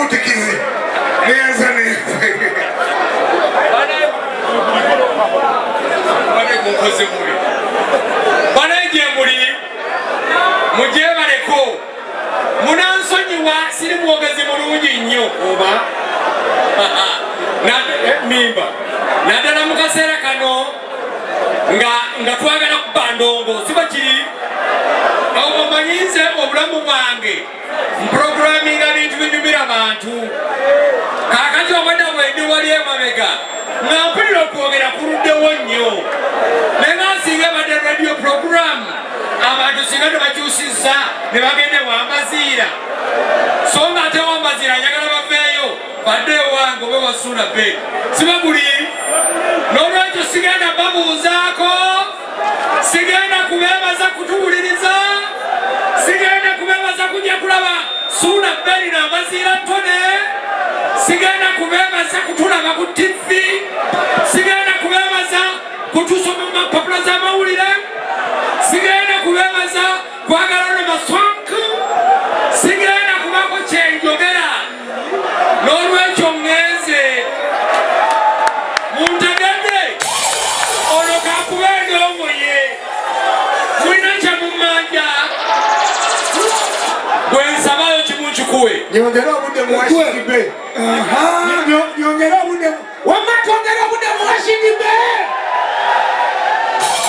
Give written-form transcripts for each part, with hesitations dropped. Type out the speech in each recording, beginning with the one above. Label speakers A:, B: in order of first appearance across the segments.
A: omutikizi neyanza
B: mukoze mubi banaye muli mujebaleko munansonyiwa siri mwogezi mulungi nnyo oba mimba naddala mu kaseera kano nga twagala kuba ndongo siba kiri omanyize obulamu bwange mpuroguraminga bintu binyumira abantu kakati obadde bwendi wali emabega nga mpulira okwogera kuluddewo nnyo naye nga singa badde radio program abantu singa tebakyusizza ne bagende wambaziira so nga ate wambaziira njagala baveeyo badde ewange obe wa Suuna Ben siba buli n'olwekyo sigenda babuuzaako sigenda kubeebaza kutuwuliriza sigenda kubeebaza kujja kulaba Suuna Ben n'amaziira ttone sigenda kubeebaza kutulaba ku TV sigenda kubeebaza kutusoma mu mapapula z'amawulire sigenda kubeebaza kwagala n'amaswanku sigenda kubako kyenjogera n'olwekyo ngenze muntegedde ono kakuba endongo ye mulina kyemumanja bwensabayo kimu kikuwe
A: nyongera obudde mu Asiimye nyongera obudde wamatwongera obudde mu Asiimye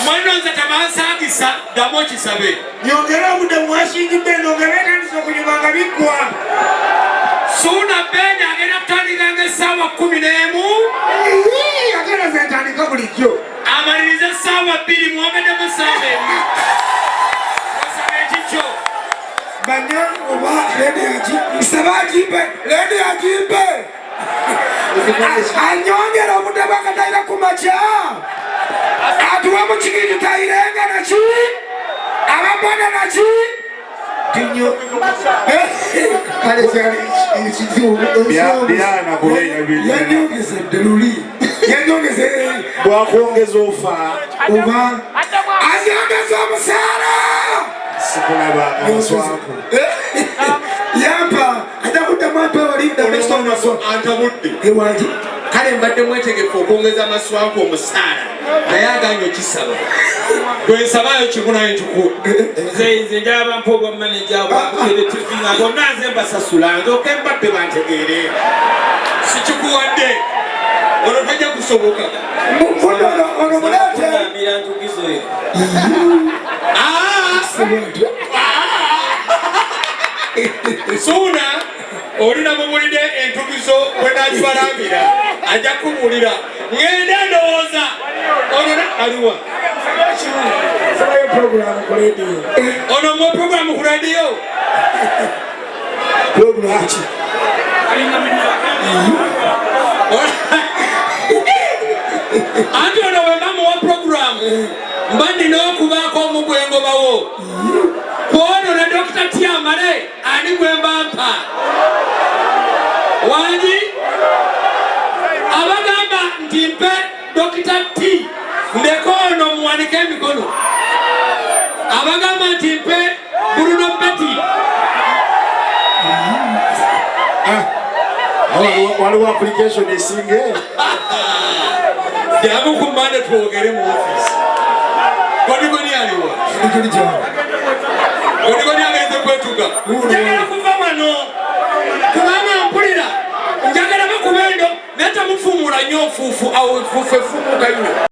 B: mwano nze temansagisa ddamu okisabe
A: nyongera obudde mu Asiimye nongera etandisa okunyumanga biggwa
B: Suuna Ben agenda kutandikanga essaawa 11
A: agenda zentandika bulijjo
B: amaliriza essaawa 2 mwogeddemu essaawa emu osaba ekikyo
A: banya oba nsaba agimbe ledi agimbe anyongera obudde bwakatayira ku makya atuwe mu kigindi tayirenga naki ababona naki kale kyali ekizibu yanyongezedde luli yanyongeze
C: bwakwongeza ofa
A: oba anyongeza omusaala
C: sikulaba amaswako
A: yampa atakuddamu
B: antabudde
A: ewange
B: kale mbadde mwetegefu okwongeza amaswako omusaala naye aganye okisaba bwensabayo kimu naye ntuku
D: nze njaba mpa obwa maneja bwabukere TV nga bonna nze mbasasula nzoke mbadde bantegeere
B: sikikuwadde ono tajja kusoboka
A: ono mulete
D: ngambira ntugizo eyo
B: Suuna olina mubulidde entugizo bwenakibalambira ajja kubuulira ngende ndowooza ono aliwa ono mu programu ku radiyo anti ono bwebamuwa programu mba nina okubaako omugwengobawo kwono ne Dr. Tiamale ani gwembampa wangi abagamba nti mpe Dr. T ndeko ono muwanike emikono abagamba nti mpe Bruno Betty
C: waliwo application esinge
B: jamu kumande twogere mu office kodigoni aliwa kodigoni ageze kwetuga njagala kuva wano kubanga mpulira njagala bakubendo neta mufumula nnyo ofuufu awo efuufu efumuka nnyo